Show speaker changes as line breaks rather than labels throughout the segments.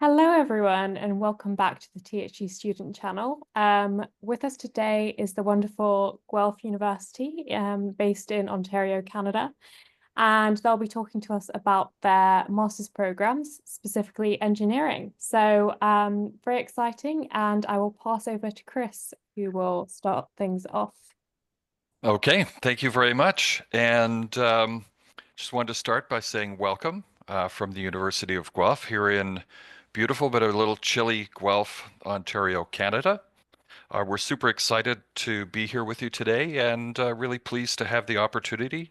Hello, everyone, and welcome back to the THU Student Channel. With us today is the wonderful Guelph University, based in Ontario, Canada, and they'll be talking to us about their master's programs, specifically engineering. So very exciting, and I will pass over to Chris, who will start things off.
Okay, thank you very much. And just wanted to start by saying welcome from the University of Guelph here in beautiful but a little chilly Guelph, Ontario, Canada. We're super excited to be here with you today and really pleased to have the opportunity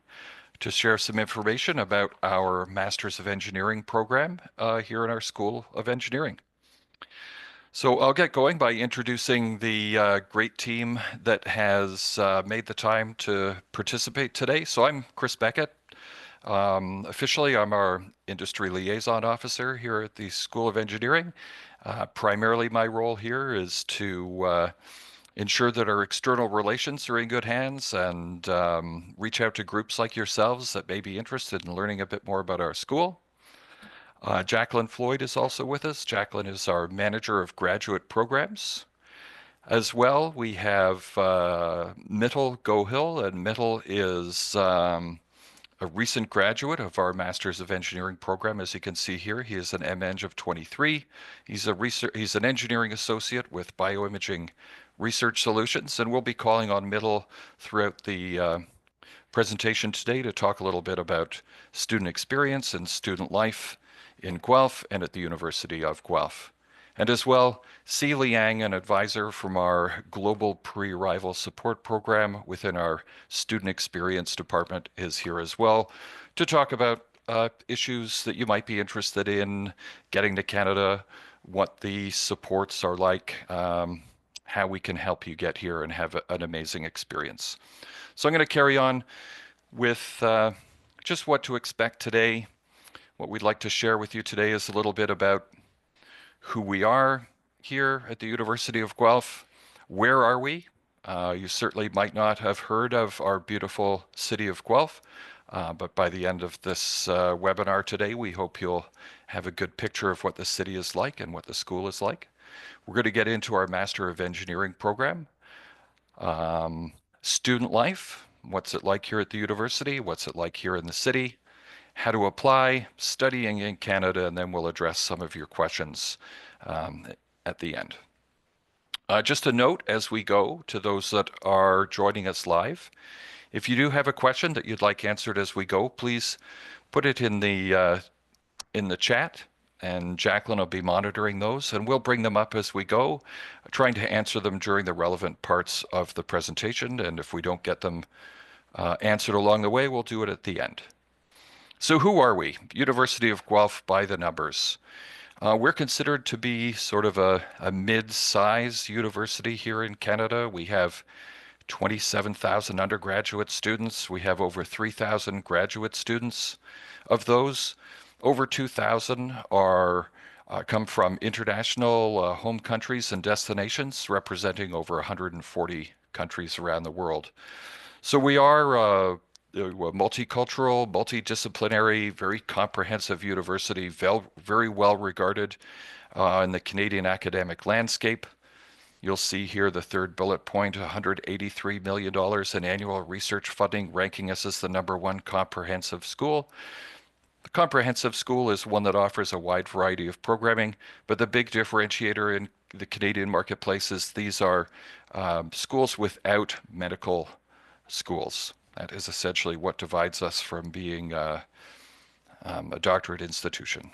to share some information about our Masters of Engineering program here in our School of Engineering. So I'll get going by introducing the great team that has made the time to participate today. So I'm Chris Beckett. Officially, I'm our Industry Liaison Officer here at the School of Engineering. Primarily, my role here is to ensure that our external relations are in good hands and reach out to groups like yourselves that may be interested in learning a bit more about our school. Jacqueline Floyd is also with us. Jacqueline is our Manager of Graduate Programs. As well, we have Mittel Gohill, and Mittel is a recent graduate of our Masters of Engineering program. As you can see here, he is an MEng of 23. He's an engineering associate with Bioimaging Research Solutions, and we'll be calling on Mittel throughout the presentation today to talk a little bit about student experience and student life in Guelph and at the University of Guelph. And as well, Si Liang, an advisor from our Global Pre-Arrival Support Program within our Student Experience Department, is here as well to talk about issues that you might be interested in getting to Canada, what the supports are like, how we can help you get here and have an amazing experience. So I'm going to carry on with just what to expect today. What we'd like to share with you today is a little bit about who we are here at the University of Guelph. Where are we? You certainly might not have heard of our beautiful city of Guelph, but by the end of this webinar today, we hope you'll have a good picture of what the city is like and what the school is like. We're going to get into our Master of Engineering program. Student life, what's it like here at the university? What's it like here in the city? How to apply, studying in Canada, and then we'll address some of your questions at the end. Just a note as we go to those that are joining us live, if you do have a question that you'd like answered as we go, please put it in the chat, and Jacqueline will be monitoring those, and we'll bring them up as we go, trying to answer them during the relevant parts of the presentation. And if we don't get them answered along the way, we'll do it at the end. So who are we? University of Guelph by the numbers. We're considered to be sort of a mid-size university here in Canada. We have 27,000 undergraduate students. We have over 3,000 graduate students. Of those, over 2,000 are come from international home countries and destinations, representing over 140 countries around the world. So we are a multicultural, multidisciplinary, very comprehensive university, very well regarded in the Canadian academic landscape. You'll see here the third bullet point, $183 million in annual research funding, ranking us as the #1 comprehensive school. The comprehensive school is one that offers a wide variety of programming, but the big differentiator in the Canadian marketplace is these are schools without medical schools. That is essentially what divides us from being a doctorate institution.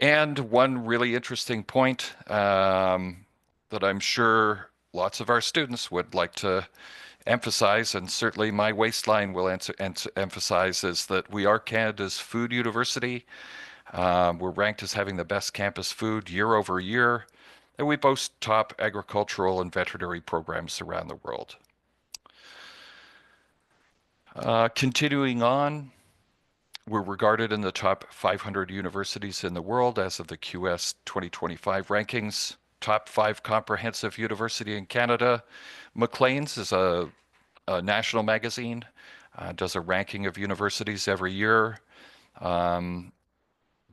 And one really interesting point that I'm sure lots of our students would like to emphasize, and certainly my waistline will emphasize, is that we are Canada's food university. We're ranked as having the best campus food year over year, and we boast top agricultural and veterinary programs around the world. Continuing on, we're regarded in the top 500 universities in the world as of the QS 2025 rankings. Top 5 comprehensive university in Canada. Maclean's is a national magazine, does a ranking of universities every year.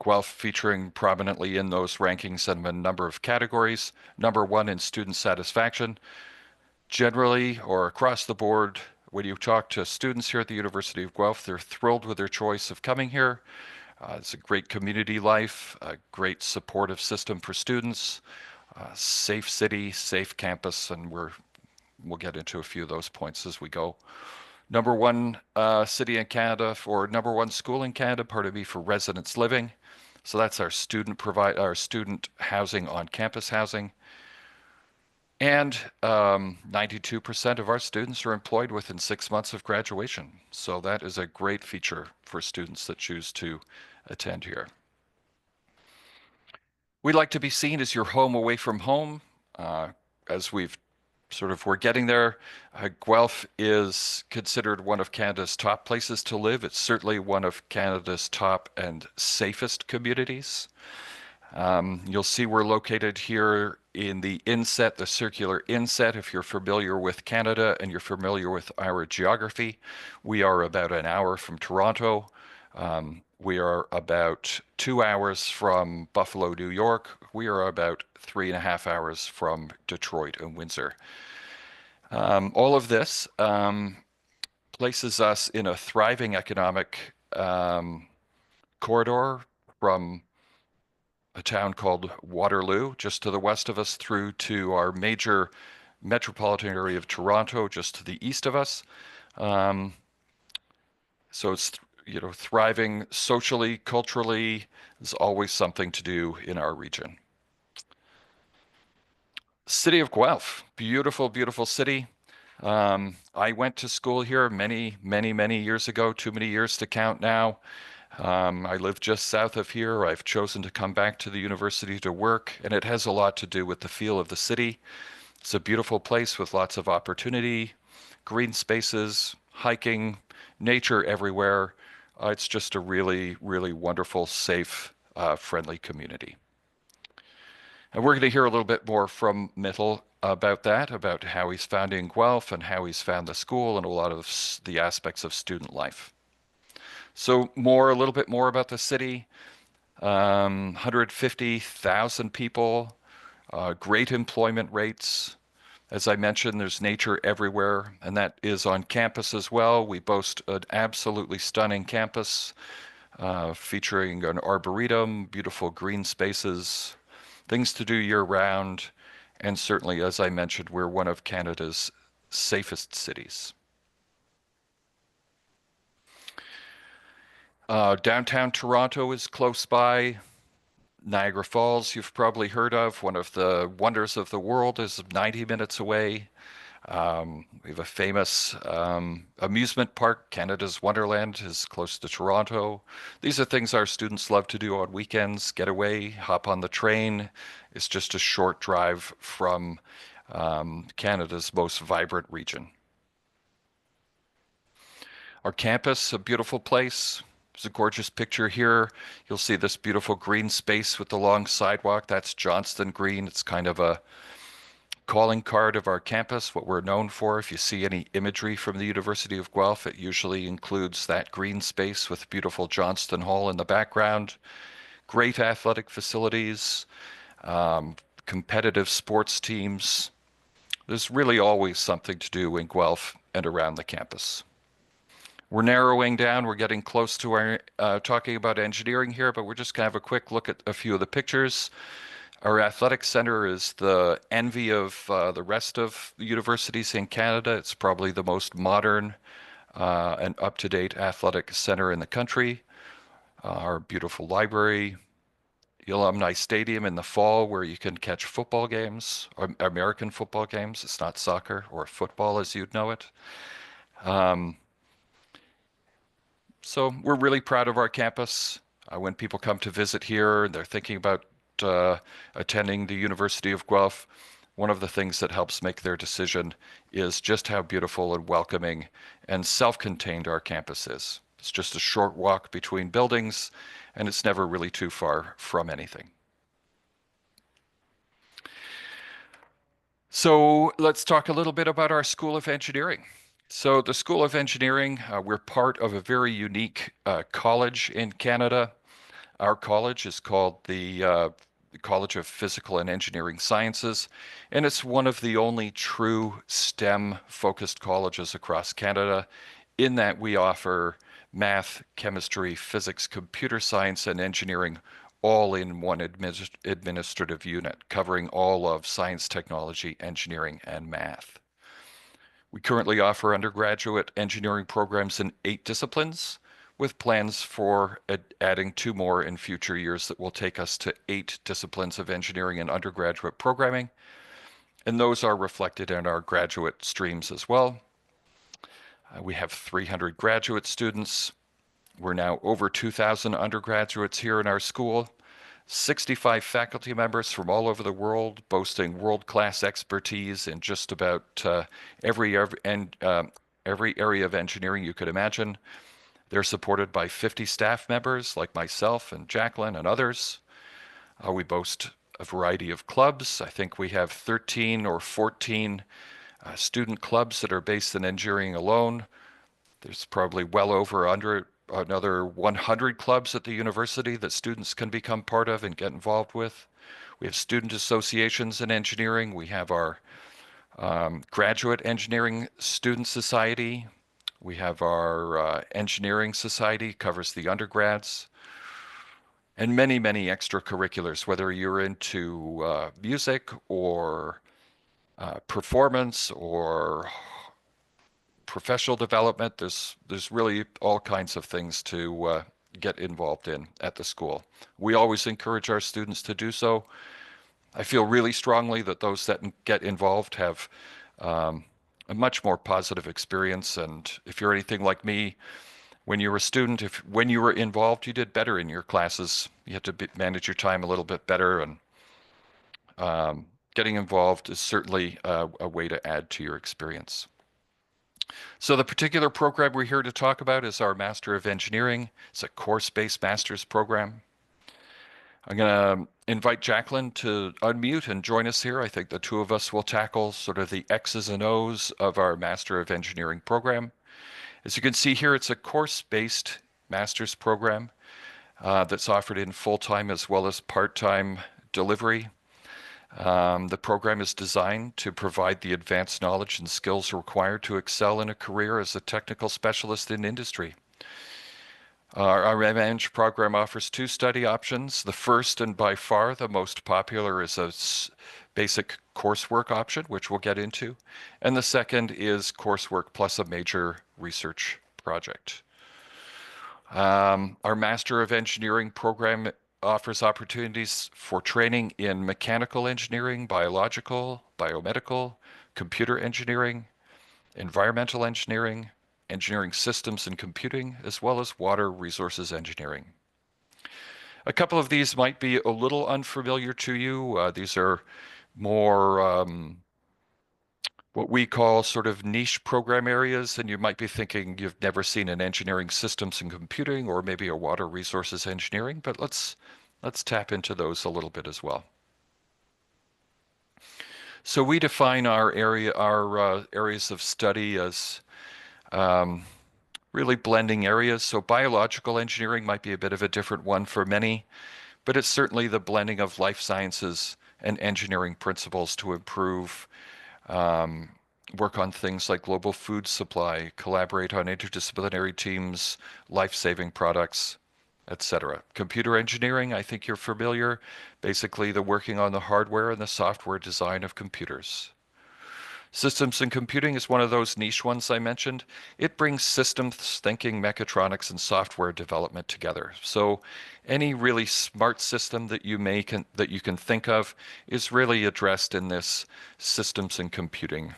Guelph featuring prominently in those rankings in a number of categories. Number one in student satisfaction. Generally, or across the board, when you talk to students here at the University of Guelph, they're thrilled with their choice of coming here. It's a great community life, a great supportive system for students, safe city, safe campus, and we'll get into a few of those points as we go. Number one city in Canada, or number one school in Canada, pardon me, for residence living. So that's our our student housing on campus housing. And 92% of our students are employed within 6 months of graduation. So that is a great feature for students that choose to attend here. We like to be seen as your home away from home. As we're getting there. Guelph is considered one of Canada's top places to live. It's certainly one of Canada's top and safest communities. You'll see we're located here in the inset, the circular inset. If you're familiar with Canada and you're familiar with our geography, we are about an hour from Toronto. We are about 2 hours from Buffalo, New York. We are about 3.5 hours from Detroit and Windsor. All of this places us in a thriving economic corridor from a town called Waterloo, just to the west of us, through to our major metropolitan area of Toronto, just to the east of us. So it's, thriving socially, culturally. There's always something to do in our region. City of Guelph, beautiful, beautiful city. I went to school here many, many, many years ago, too many years to count now. I live just south of here. I've chosen to come back to the university to work, and it has a lot to do with the feel of the city. It's a beautiful place with lots of opportunity, green spaces, hiking, nature everywhere. It's just a really, really wonderful, safe, friendly community. And we're going to hear a little bit more from Mittel about that, about how he's founding Guelph and how he's found the school and a lot of the aspects of student life. So a little bit more about the city. 150,000 people, great employment rates. As I mentioned, there's nature everywhere, and that is on campus as well. We boast an absolutely stunning campus featuring an arboretum, beautiful green spaces, things to do year-round, and certainly, as I mentioned, we're one of Canada's safest cities. Downtown Toronto is close by. Niagara Falls, you've probably heard of. One of the wonders of the world is 90 minutes away. We have a famous amusement park. Canada's Wonderland is close to Toronto. These are things our students love to do on weekends, get away, hop on the train. It's just a short drive from Canada's most vibrant region. Our campus, a beautiful place. There's a gorgeous picture here. You'll see this beautiful green space with the long sidewalk. That's Johnston Green. It's kind of a calling card of our campus, what we're known for. If you see any imagery from the University of Guelph, it usually includes that green space with beautiful Johnston Hall in the background. Great athletic facilities, competitive sports teams. There's really always something to do in Guelph and around the campus. We're narrowing down. We're getting close to our talking about engineering here, but we're just going to have a quick look at a few of the pictures. Our athletic center is the envy of the rest of the universities in Canada. It's probably the most modern and up-to-date athletic center in the country. Our beautiful library, the Alumni Stadium in the fall where you can catch football games, or American football games. It's not soccer or football as you'd know it. So we're really proud of our campus. When people come to visit here, they're thinking about attending the University of Guelph. One of the things that helps make their decision is just how beautiful and welcoming and self-contained our campus is. It's just a short walk between buildings, and it's never really too far from anything. So let's talk a little bit about our School of Engineering. So the School of Engineering, we're part of a very unique college in Canada. Our college is called the College of Physical and Engineering Sciences, and it's one of the only true STEM-focused colleges across Canada in that we offer math, chemistry, physics, computer science, and engineering all in one administrative unit, covering all of science, technology, engineering, and math. We currently offer undergraduate engineering programs in 8 disciplines, with plans for adding 2 more in future years that will take us to 8 disciplines of engineering and undergraduate programming. And those are reflected in our graduate streams as well. We have 300 graduate students. We're now over 2,000 undergraduates here in our school, 65 faculty members from all over the world, boasting world-class expertise in just about every area of engineering you could imagine. They're supported by 50 staff members like myself and Jacqueline and others. We boast a variety of clubs. I think we have 13 or 14 student clubs that are based in engineering alone. There's probably well over another 100 clubs at the university that students can become part of and get involved with. We have student associations in engineering. We have our Graduate Engineering Student Society. We have our Engineering Society, covers the undergrads, and many, many extracurriculars, whether you're into music or performance or professional development. There's really all kinds of things to get involved in at the school. We always encourage our students to do so. I feel really strongly that those that get involved have a much more positive experience. And if you're anything like me, when you were a student, when you were involved, you did better in your classes. You had to manage your time a little bit better, and getting involved is certainly a way to add to your experience. So the particular program we're here to talk about is our Master of Engineering. It's a course-based master's program. I'm going to invite Jacqueline to unmute and join us here. I think the two of us will tackle sort of the X's and O's of our Master of Engineering program. As you can see here, it's a course-based master's program that's offered in full-time as well as part-time delivery. The program is designed to provide the advanced knowledge and skills required to excel in a career as a technical specialist in industry. Our MEng program offers 2 study options. The first and by far the most popular is a basic coursework option, which we'll get into. And the second is coursework plus a major research project. Our Master of Engineering program offers opportunities for training in mechanical engineering, biological, biomedical, computer engineering, environmental engineering, engineering systems and computing, as well as water resources engineering. A couple of these might be a little unfamiliar to you. These are more what we call sort of niche program areas, and you might be thinking you've never seen an engineering systems and computing or maybe a water resources engineering, but let's tap into those a little bit as well. So we define our areas of study as really blending areas. So biological engineering might be a bit of a different one for many, but it's certainly the blending of life sciences and engineering principles to improve work on things like global food supply, collaborate on interdisciplinary teams, life-saving products, etc. Computer engineering, I think you're familiar, basically the working on the hardware and the software design of computers. Systems and computing is one of those niche ones I mentioned. It brings systems thinking, mechatronics, and software development together. So any really smart system that you can think of is really addressed in this systems and computing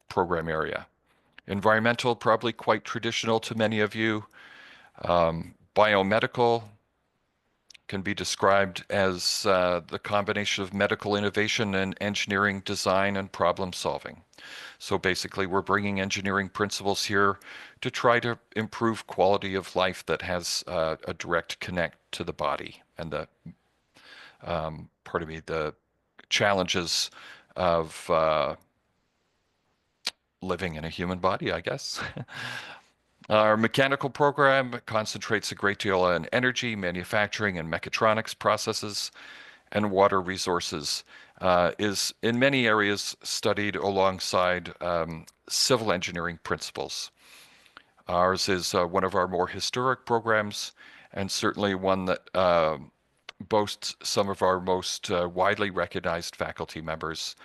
program area. Environmental, probably quite traditional to many of you. Biomedical can be described as the combination of medical innovation and engineering design and problem solving. So basically, we're bringing engineering principles here to try to improve quality of life that has a direct connect to the body and the challenges of living in a human body, I guess. Our mechanical program concentrates a great deal on energy, manufacturing, and mechatronics processes, and water resources. Is in many areas studied alongside civil engineering principles. Ours is one of our more historic programs, and certainly one that boasts some of our most widely recognized faculty members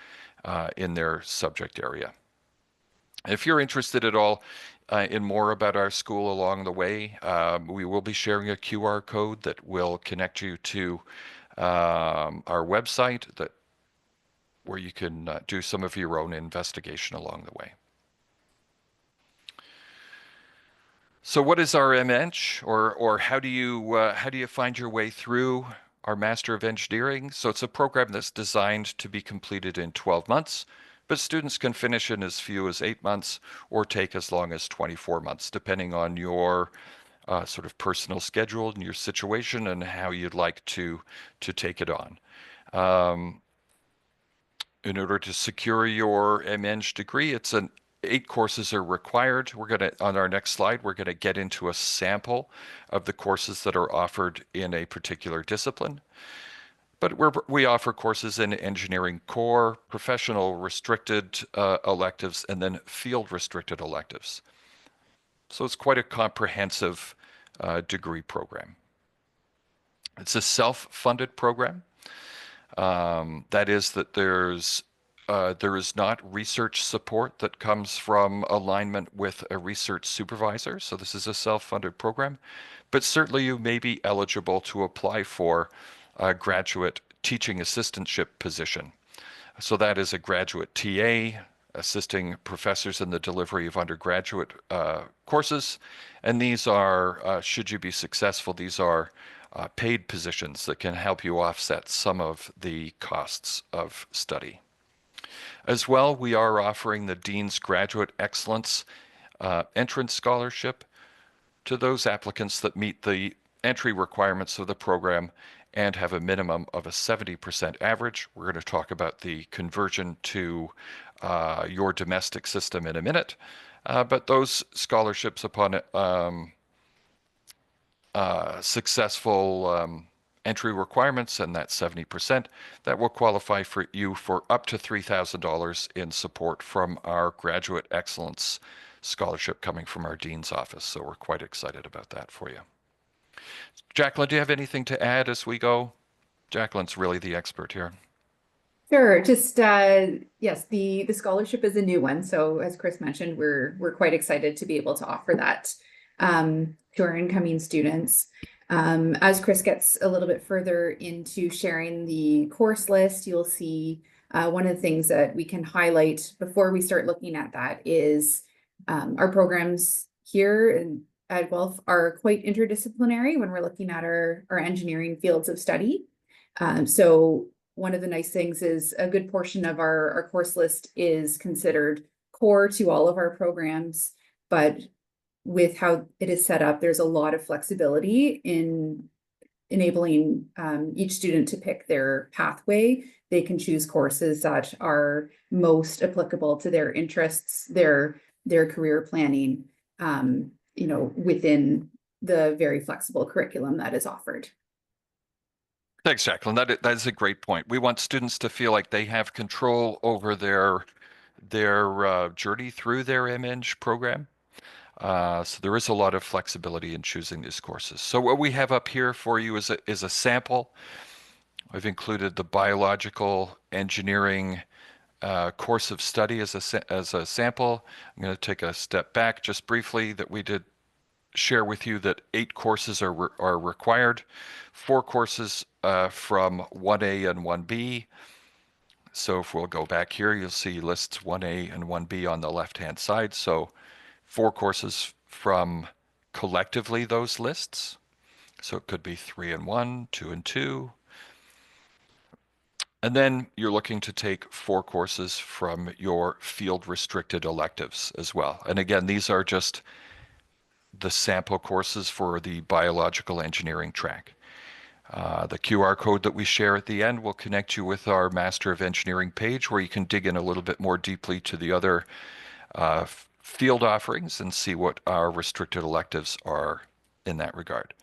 in their subject area. If you're interested at all in more about our school along the way, we will be sharing a QR code that will connect you to our website where you can do some of your own investigation along the way. So what is our MEng, or how do you find your way through our Master of Engineering? So it's a program that's designed to be completed in 12 months, but students can finish in as few as 8 months or take as long as 24 months, depending on your sort of personal schedule and your situation and how you'd like to take it on. In order to secure your MEng degree, 8 courses are required. On our next slide, we're gonna get into a sample of the courses that are offered in a particular discipline. But we offer courses in engineering core, professional restricted electives, and then field restricted electives. So it's quite a comprehensive degree program. It's a self-funded program. That is that there is not research support that comes from alignment with a research supervisor. So this is a self-funded program, but certainly you may be eligible to apply for a graduate teaching assistantship position. So that is a graduate TA assisting professors in the delivery of undergraduate courses. And these are, should you be successful, these are paid positions that can help you offset some of the costs of study. As well, we are offering the Dean's Graduate Excellence Entrance Scholarship to those applicants that meet the entry requirements of the program and have a minimum of a 70% average. We're going to talk about the conversion to your domestic system in a minute. But those scholarships upon successful entry requirements and that 70%, that will qualify for you for up to $3,000 in support from our Graduate Excellence Scholarship coming from our Dean's office. So we're quite excited about that for you. Jacqueline, do you have anything to add as we go? Jacqueline's really the expert here.
Sure. Just yes, the scholarship is a new one. So as Chris mentioned, we're quite excited to be able to offer that to our incoming students. As Chris gets a little bit further into sharing the course list, you'll see one of the things that we can highlight before we start looking at that is our programs here at Guelph are quite interdisciplinary when we're looking at our engineering fields of study. So one of the nice things is a good portion of our course list is considered core to all of our programs, but with how it is set up, there's a lot of flexibility in enabling each student to pick their pathway. They can choose courses that are most applicable to their interests, their career planning, within the very flexible curriculum that is offered.
Thanks, Jacqueline. That is a great point. We want students to feel like they have control over their journey through their MEng program. So there is a lot of flexibility in choosing these courses. So what we have up here for you is a sample. I've included the biological engineering course of study as a sample. I'm going to take a step back just briefly that we did share with you that 8 courses are required, 4 courses from 1A and 1B. So if we'll go back here, you'll see lists 1A and 1B on the left-hand side. So 4 courses from collectively those lists. So it could be 3 and 1, 2 and 2. And then you're looking to take 4 courses from your field restricted electives as well. And again, these are just the sample courses for the biological engineering track. The QR code that we share at the end will connect you with our Master of Engineering page where you can dig in a little bit more deeply to the other field offerings and see what our restricted electives are in that regard.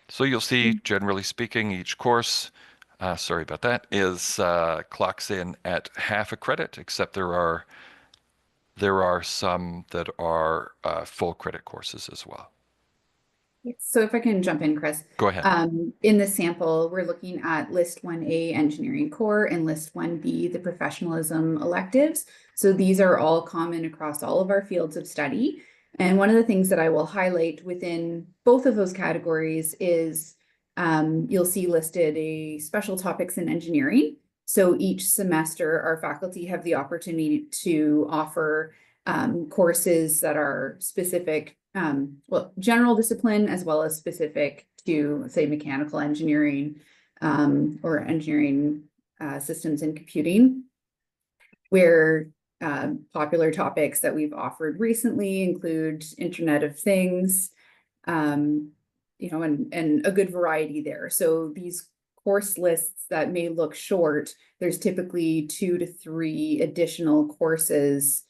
So you'll see, generally speaking, each course, sorry about that, is clocks in at half a credit, except there are some that are full credit courses as well.
So if I can jump in, Chris.
Go ahead.
In the sample, we're looking at List 1A Engineering Core and List 1B, the Professionalism electives. So these are all common across all of our fields of study. And one of the things that I will highlight within both of those categories is you'll see listed a special topics in engineering. So each semester, our faculty have the opportunity to offer courses that are specific, well, general discipline as well as specific to, say, mechanical engineering or engineering systems and computing, where popular topics that we've offered recently include Internet of Things, you know, and a good variety there. So these course lists that may look short, there's typically 2 to 3 additional courses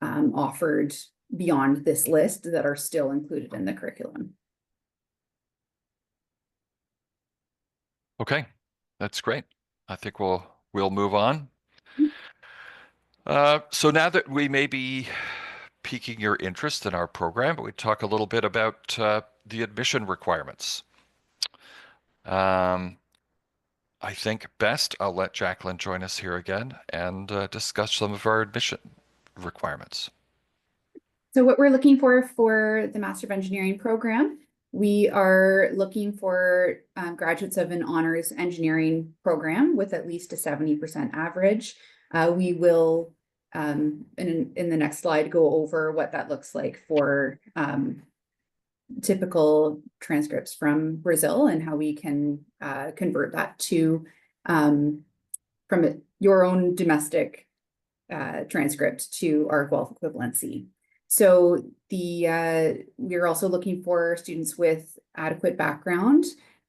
offered beyond this list that are still included in the curriculum.
Okay, that's great. I think we'll move on. So now that we may be piquing your interest in our program, we talk a little bit about the admission requirements. I think best I'll let Jacqueline join us here again and discuss some of our admission requirements.
So what we're looking for the Master of Engineering program, we are looking for graduates of an honors engineering program with at least a 70% average. We will, in the next slide, go over what that looks like for typical transcripts from Brazil and how we can convert that to from your own domestic transcript to our Guelph equivalency. So we're also looking for students with adequate background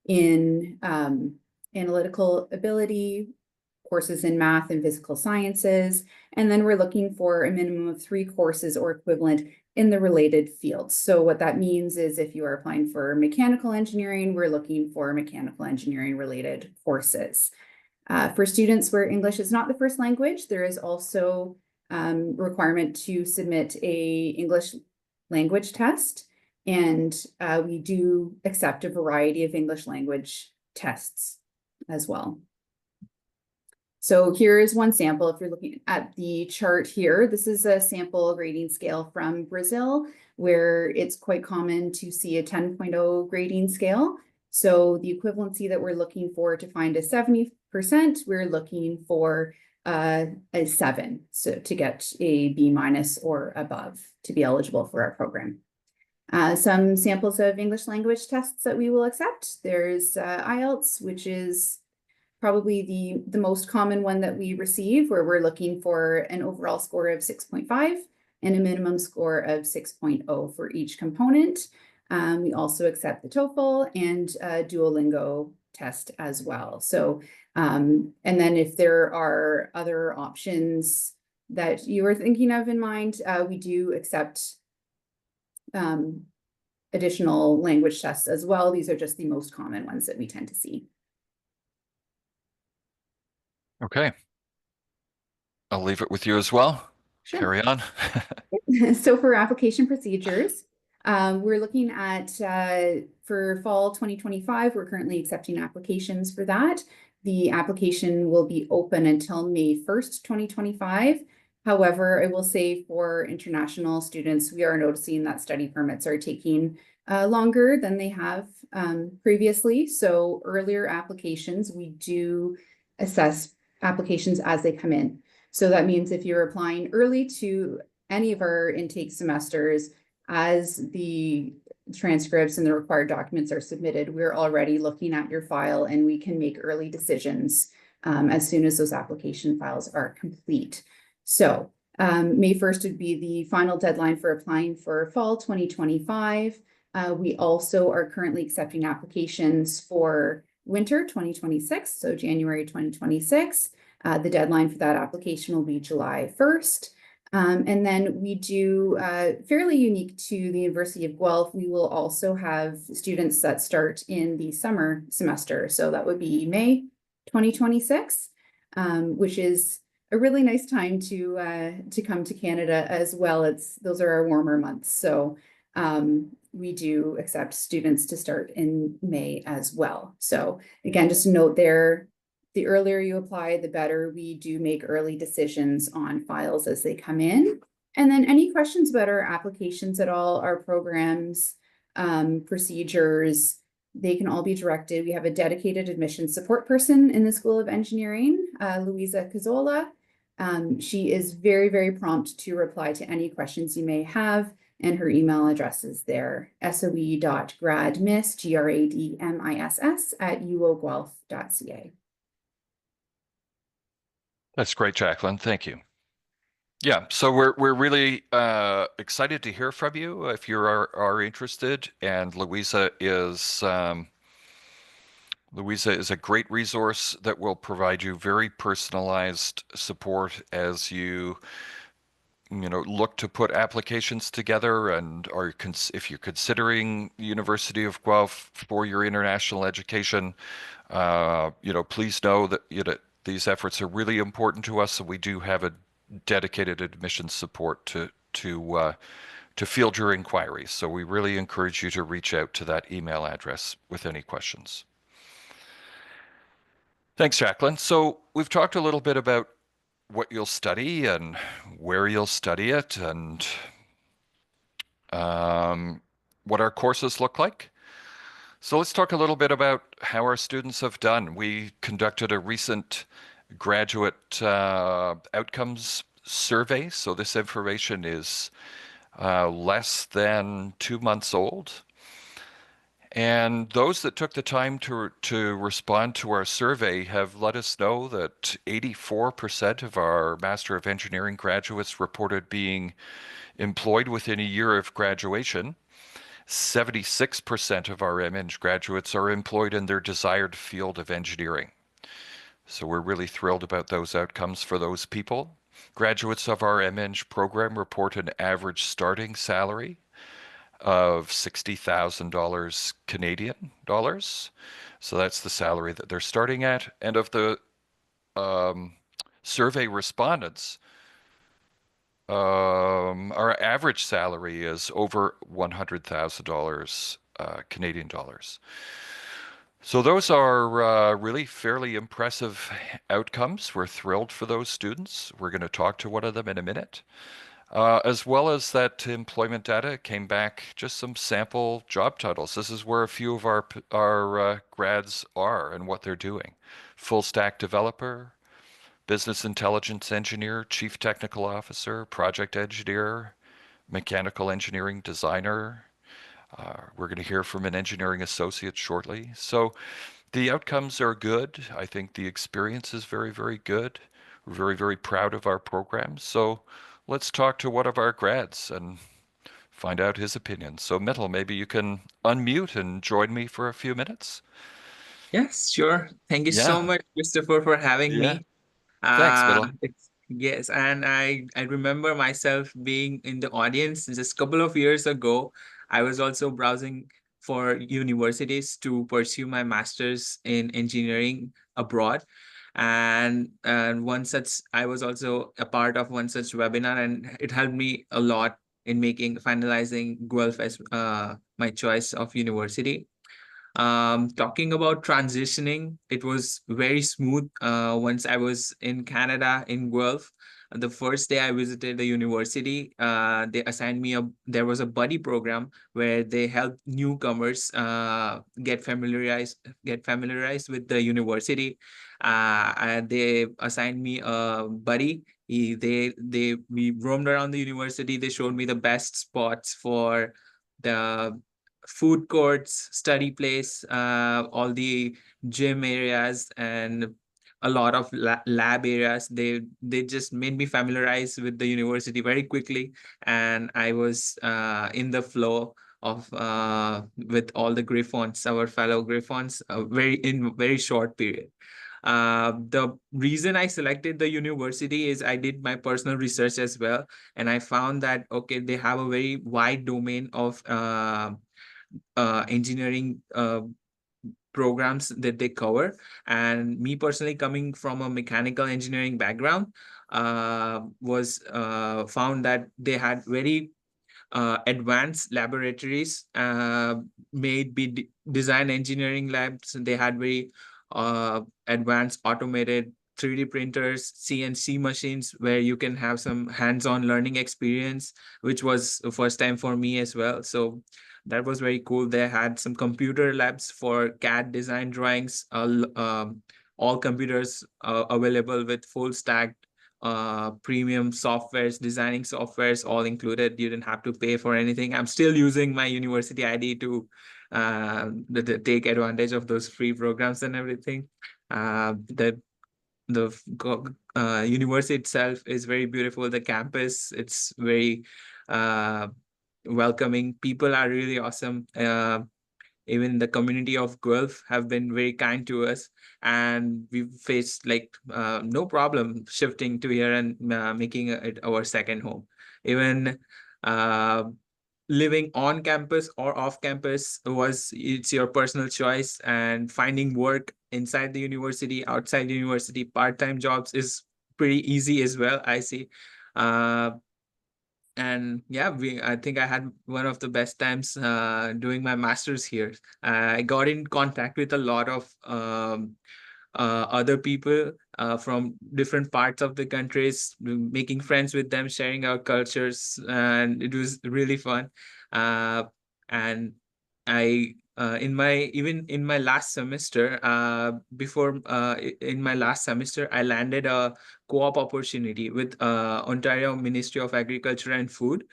in analytical ability, courses in math and physical sciences, and then we're looking for a minimum of 3 courses or equivalent in the related fields. So what that means is if you are applying for mechanical engineering, we're looking for mechanical engineering related courses. For students where English is not the first language, there is also requirement to submit a English language test, and we do accept a variety of English language tests as well. So here is one sample. If you're looking at the chart here, this is a sample grading scale from Brazil, where it's quite common to see a 10.0 grading scale. So the equivalency that we're looking for to find a 70%, we're looking for a 7, so to get a B- or above to be eligible for our program. Some samples of English language tests that we will accept. There's IELTS, which is probably the most common one that we receive, where we're looking for an overall score of 6.5 and a minimum score of 6.0 for each component. We also accept the TOEFL and Duolingo test as well. So, and then if there are other options that you are thinking of in mind, we do accept additional language tests as well. These are just the most common ones that we tend to see.
Okay. I'll leave it with you as well.
Sure.
Carry on.
So for application procedures, we're looking at for fall 2025, we're currently accepting applications for that. The application will be open until May 1st, 2025. However, I will say for international students, we are noticing that study permits are taking longer than they have previously. So earlier applications, we do assess applications as they come in. So that means if you're applying early to any of our intake semesters, as the transcripts and the required documents are submitted, we're already looking at your file and we can make early decisions as soon as those application files are complete. So May 1st would be the final deadline for applying for fall 2025. We also are currently accepting applications for winter 2026, so January 2026. The deadline for that application will be July 1st. And then we do, fairly unique to the University of Guelph, we will also have students that start in the summer semester. So that would be May 2026, which is a really nice time to come to Canada as well. Those are our warmer months. So we do accept students to start in May as well. So again, just a note there, the earlier you apply, the better. We do make early decisions on files as they come in. And then any questions about our applications at all, our programs, procedures, they can all be directed. We have a dedicated admissions support person in the School of Engineering, Louisa Cazzola. She is very, very prompt to reply to any questions you may have, and her email address is there, soe.gradmiss, gradmiss, @uoguelph.ca.
That's great, Jacqueline. Thank you. Yeah, so we're really excited to hear from you if you are interested. And Louisa is a great resource that will provide you very personalized support as you look to put applications together, and if you're considering the University of Guelph for your international education, please know that these efforts are really important to us, and we do have a dedicated admissions support to field your inquiries. So we really encourage you to reach out to that email address with any questions. Thanks, Jacqueline. So we've talked a little bit about what you'll study and where you'll study it, and what our courses look like. So let's talk a little bit about how our students have done. We conducted a recent graduate outcomes survey. So this information is less than 2 months old. And those that took the time to respond to our survey have let us know that 84% of our Master of Engineering graduates reported being employed within a year of graduation. 76% of our MEng graduates are employed in their desired field of engineering. So we're really thrilled about those outcomes for those people. Graduates of our MEng program report an average starting salary of $60,000 Canadian dollars. So that's the salary that they're starting at. And of the survey respondents, our average salary is over $100,000 Canadian dollars. So those are really fairly impressive outcomes. We're thrilled for those students. We're going to talk to one of them in a minute. As well as that employment data came back just some sample job titles. This is where a few of our grads are and what they're doing. Full stack developer, business intelligence engineer, chief technical officer, project engineer, mechanical engineering designer. We're going to hear from an engineering associate shortly. So the outcomes are good. I think the experience is very, very good. We're very, very proud of our program. So let's talk to one of our grads and find out his opinion. So Mittal, maybe you can unmute and join me for a few minutes.
Yes, sure. Thank you so
Yeah.
much, Christopher, for having
Yeah.
me.
Thanks, Mittal.
Yes, and I remember myself being in the audience just a couple of years ago. I was also browsing for universities to pursue my master's in engineering abroad. And I was also a part of one such webinar, and it helped me a lot in finalizing Guelph as my choice of university. Talking about transitioning, it was very smooth. Once I was in Canada, in Guelph, the first day I visited the university, they assigned me there was a buddy program where they helped newcomers get familiarized with the university. And they assigned me a buddy. We roamed around the university. They showed me the best spots for the food courts, study place, all the gym areas, and a lot of lab areas. They just made me familiarize with the university very quickly, and I was in the flow of with all the Griffons, our fellow Griffons, very short period. The reason I selected the university is I did my personal research as well, and I found that okay, they have a very wide domain of engineering programs that they cover. And me personally, coming from a mechanical engineering background, was found that they had very advanced laboratories, made be design engineering labs. They had very advanced automated 3D printers, CNC machines, where you can have some hands-on learning experience, which was the first time for me as well. So that was very cool. They had some computer labs for CAD design drawings, all computers available with full stack premium softwares, designing softwares, all included. You didn't have to pay for anything. I'm still using my university ID to take advantage of those free programs and everything. The university itself is very beautiful. The campus, it's very welcoming. People are really awesome. Even the community of Guelph have been very kind to us, and we've faced like no problem shifting to here and making it our second home. Even living on campus or off campus, it's your personal choice, and finding work inside the university, outside the university, part-time jobs is pretty easy as well, I see. And yeah, I think I had one of the best times doing my master's here. I got in contact with a lot of other people from different parts of the countries, making friends with them, sharing our cultures, and it was really fun. And I in my last semester, in my last semester, I landed a co-op opportunity with Ontario Ministry of Agriculture and Food,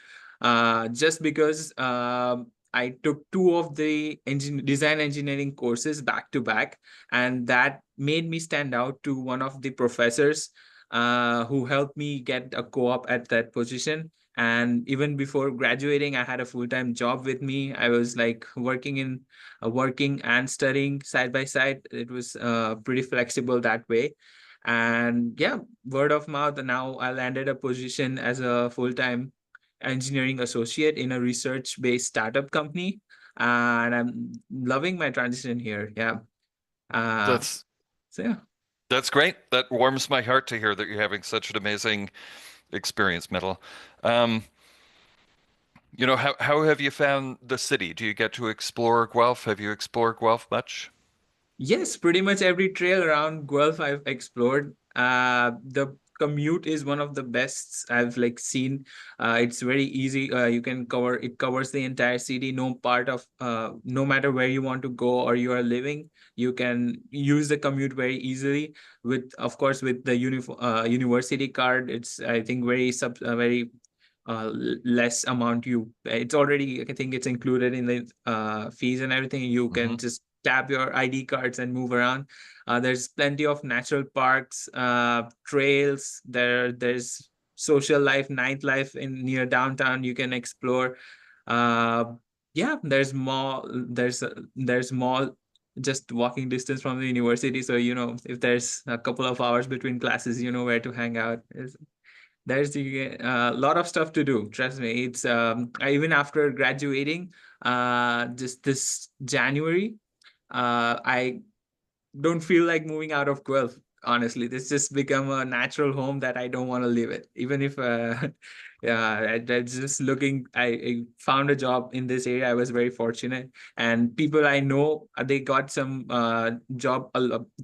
just because I took two of the design engineering courses back to back, and that made me stand out to one of the professors who helped me get a co-op at that position. And even before graduating, I had a full-time job with me. I was like working and studying side by side. It was pretty flexible that way. And yeah, word of mouth, and now I landed a position as a full-time engineering associate in a research-based startup company. And I'm loving my transition here. Yeah. Uh,
That's
so yeah.
that's great. That warms my heart to hear that you're having such an amazing experience, Metal. Um, how have you found the city? Do you get to explore Guelph? Have you explored Guelph much?
Yes, pretty much every trail around Guelph I've explored. The commute is one of the best I've like seen. It's very easy. It covers the entire city. No matter where you want to go or you are living, you can use the commute very easily. Of course, with the university card, it's I think very less amount. It's already, I think it's included in the fees and everything. You can just tap your ID cards and move around. There's plenty of natural parks, trails. There's social life, nightlife in near downtown you can explore. Yeah, there's mall just walking distance from the university. So, if there's a couple of hours between classes, you know where to hang out. There's a lot of stuff to do. Trust me. It's even after graduating, just this January, I don't feel like moving out of Guelph. Honestly, this just become a natural home that I don't want to leave it. Even if, yeah, I just looking. I found a job in this area. I was very fortunate, and people I know, they got some job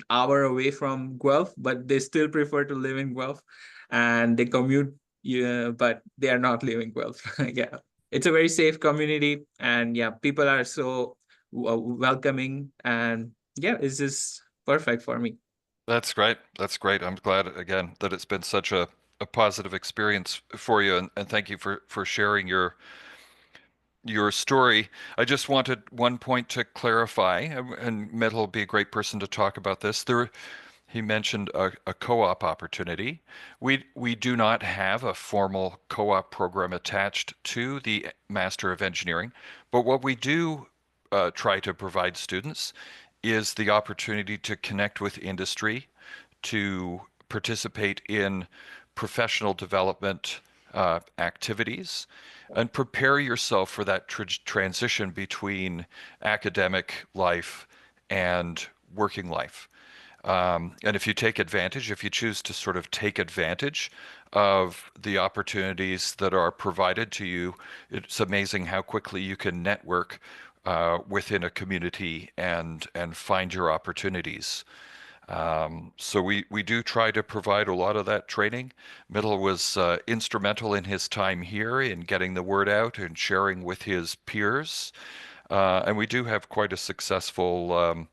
hour away from Guelph, but they still prefer to live in Guelph, and they commute. Yeah, but they are not living Guelph. Yeah, it's a very safe community, and yeah, people are so welcoming, and yeah, it's just perfect for me.
That's great. That's great. I'm glad again that it's been such a positive experience for you, and thank you for sharing your story. I just wanted one point to clarify, and Metal will be a great person to talk about this. He mentioned a co-op opportunity. We do not have a formal co-op program attached to the Master of Engineering, but what we do try to provide students is the opportunity to connect with industry, to participate in professional development activities, and prepare yourself for that transition between academic life and working life. And if you take advantage, if you choose to sort of take advantage of the opportunities that are provided to you, it's amazing how quickly you can network within a community and find your opportunities. So we do try to provide a lot of that training. Middle was instrumental in his time here in getting the word out and sharing with his peers. And we do have quite a successful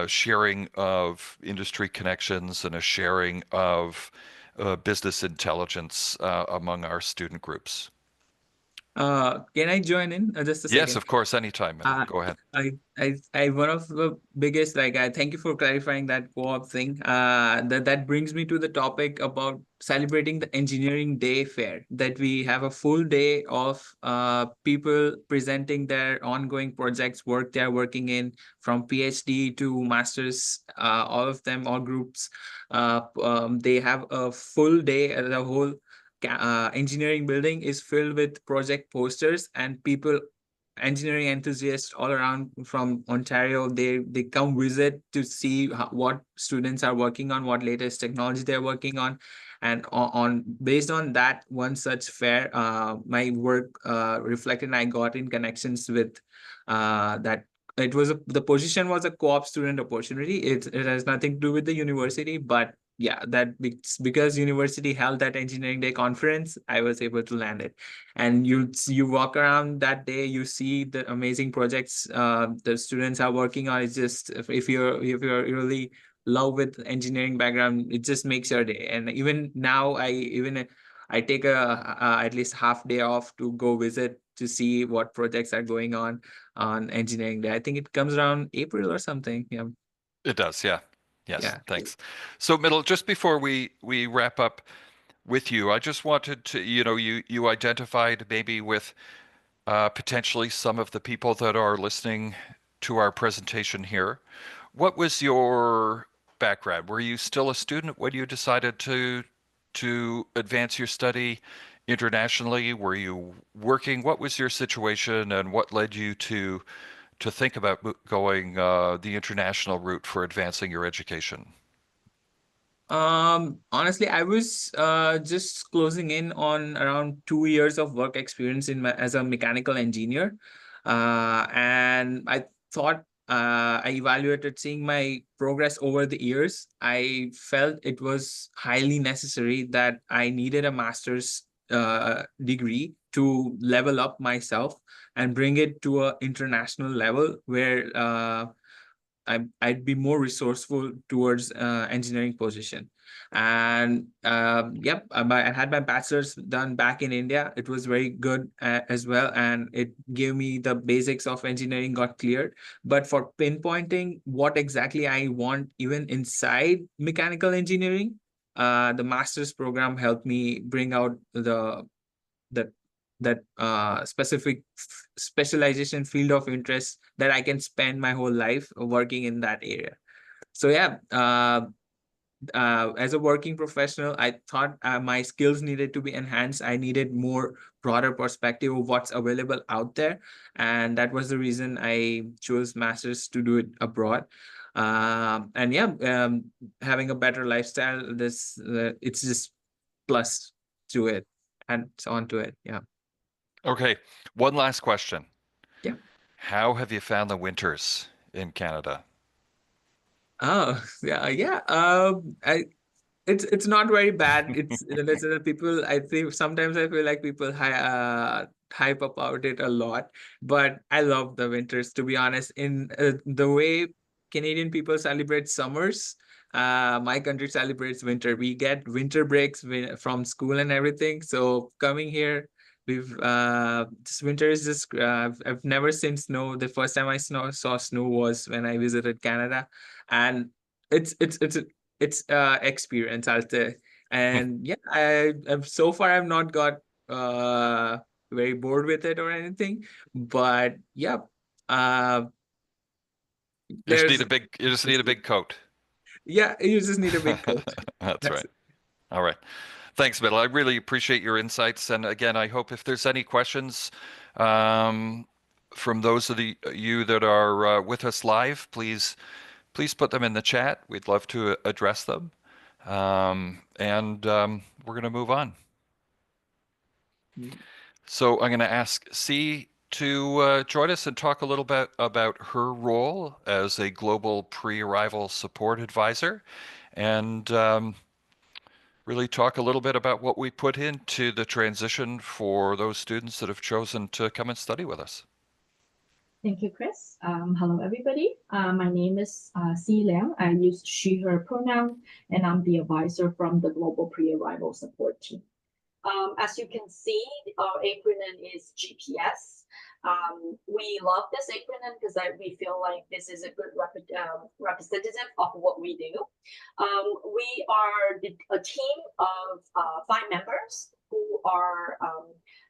sharing of industry connections and a sharing of business intelligence among our student groups.
Can I join in just a
Yes,
second?
of course, anytime, Middle.
Uh,
Go ahead.
One of the biggest, like, I thank you for clarifying that co-op thing. That brings me to the topic about celebrating the engineering day fair, that we have a full day of people presenting their ongoing projects, work they're working in, from PhD to masters, all of them, all groups. They have a full day, the whole engineering building is filled with project posters and people, engineering enthusiasts all around from Ontario. They come visit to see what students are working on, what latest technology they're working on, and on based on that one such fair, my work reflected, and I got in connections with that. It was the position was a co-op student opportunity. It has nothing to do with the university, but yeah, because university held that engineering day conference, I was able to land it. And you walk around that day, you see the amazing projects the students are working on. It's just, if you're really love with engineering background, it just makes your day. And even now, I take at least half day off to go visit to see what projects are going on engineering day. I think it comes around April or something. Yeah.
It does, yeah. Yes,
Yeah.
thanks. So, Middle, just before we wrap up with you, I just wanted to, you identified maybe with potentially some of the people that are listening to our presentation here. What was your background? Were you still a student when you decided to advance your study internationally? Were you working? What was your situation, and what led you to think about going the international route for advancing your education?
Honestly, I was just closing in on around 2 years of work experience as a mechanical engineer. And I thought, I evaluated seeing my progress over the years. I felt it was highly necessary that I needed a master's degree to level up myself and bring it to an international level where I'd be more resourceful towards engineering position. And yep, I had my bachelor's done back in India. It was very good as well, and it gave me the basics of engineering got cleared. But for pinpointing what exactly I want, even inside mechanical engineering, the master's program helped me bring out that specific specialization field of interest that I can spend my whole life working in that area. So yeah, as a working professional, I thought my skills needed to be enhanced. I needed more broader perspective of what's available out there, and that was the reason I chose masters to do it abroad. And yeah, having a better lifestyle, it's just plus to it and so on to it. Yeah.
Okay, one last question.
Yeah.
How have you found the winters in Canada?
Oh, yeah, yeah. It's not very bad. It's people. I think sometimes I feel like people hype about it a lot, but I love the winters. To be honest, in the way Canadian people celebrate summers, my country celebrates winter. We get winter breaks from school and everything. So coming here, this winter is just. I've never seen snow. The first time I saw snow was when I visited Canada, and it's experience, I'll say. And yeah, so far I've not got very bored with it or anything. But yeah, uh there's
you just need a big coat.
yeah, you just need a big coat.
That's
That's
right. All right. Thanks, Bill. I really appreciate your insights. And again, I hope if there's any questions from those of you that are with us live, please put them in the chat. We'd love to address them. We're going to move on.
it.
So I'm going to ask C to join us and talk a little bit about her role as a global pre-arrival support advisor, and really talk a little bit about what we put into the transition for those students that have chosen to come and study with us.
Thank you, Chris. Hello, everybody. My name is C. Liang. I use she, her pronoun, and I'm the advisor from the Global Pre-Arrival Support Team. As you can see, our acronym is GPS. We love this acronym because we feel like this is a good representative of what we do. We are a team of 5 members who are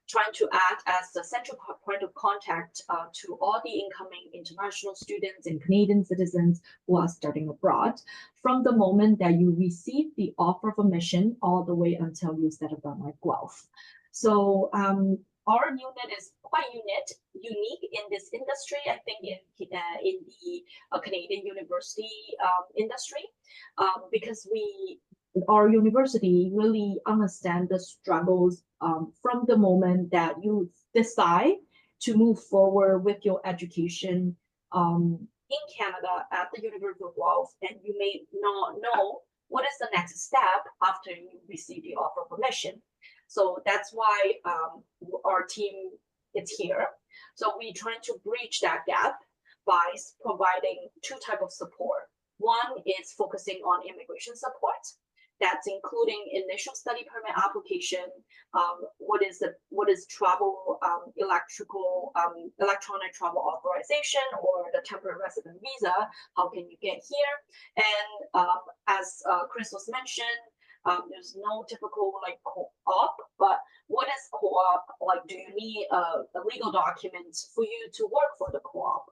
trying to act as the central point of contact to all the incoming international students and Canadian citizens who are studying abroad, from the moment that you receive the offer of admission all the way until you settle down at Guelph. So our unit is quite unique in this industry, I think, in the Canadian university industry, because our university really understand the struggles from the moment that you decide to move forward with your education in Canada at the University of Guelph, and you may not know what is the next step after you receive the offer of admission. So that's why our team is here. So we're trying to bridge that gap by providing 2 types of support. One is focusing on immigration support. That's including initial study permit application, what is travel electronic travel authorization, or the temporary resident visa. How can you get here? And as Chris was mentioned, there's no typical like co-op, but what is co-op? Like, do you need a legal document for you to work for the co-op?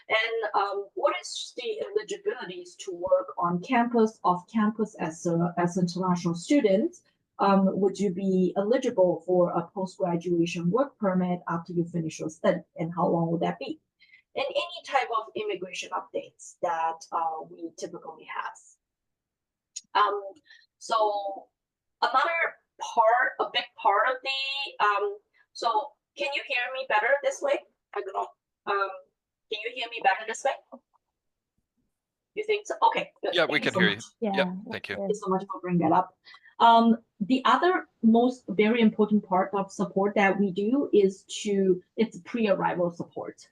And what is the eligibilities to work on campus, off campus as international students? Would you be eligible for a post-graduation work permit after you finish your study, and how long would that be? And any type of immigration updates that we typically have. So another part, a big part of the, so can you hear me better this way? I don't know. Can you hear me better this way? You think so? Okay, good.
Yeah, we can hear you.
Yeah,
thank you.
Thank you so much for bringing that up. The other very important part of support that we do is it's pre-arrival support.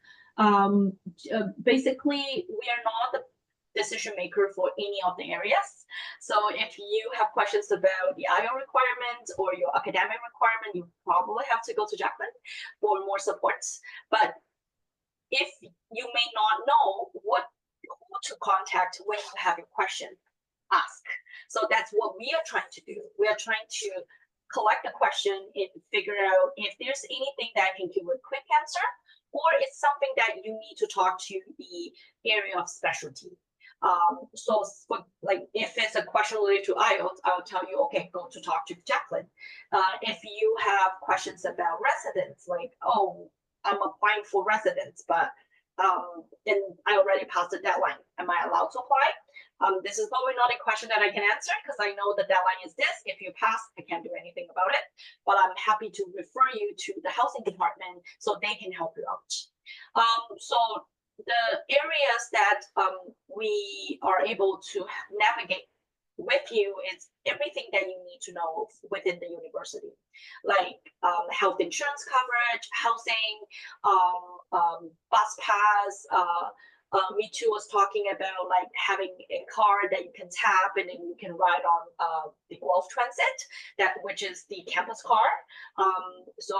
Basically, we are not the decision maker for any of the areas. So if you have questions about the IO requirements or your academic requirement, you probably have to go to Jacqueline for more supports. But if you may not know who to contact when you have a question, ask. So that's what we are trying to do. We are trying to collect the question and figure out if there's anything that I can give a quick answer, or it's something that you need to talk to the area of specialty. So for, like, if it's a question related to IELTS, I'll tell you, okay, go to talk to Jacqueline. If you have questions about residence, like, oh, I'm applying for residence, but and I already passed the deadline. Am I allowed to apply? This is probably not a question that I can answer because I know the deadline is this. If you pass, I can't do anything about it. But I'm happy to refer you to the housing department so they can help you out. So the areas that we are able to navigate with you is everything that you need to know within the university, like health insurance coverage, housing, bus pass. Me too was talking about like having a card that you can tap and then you can ride on the Guelph Transit, which is the campus card. So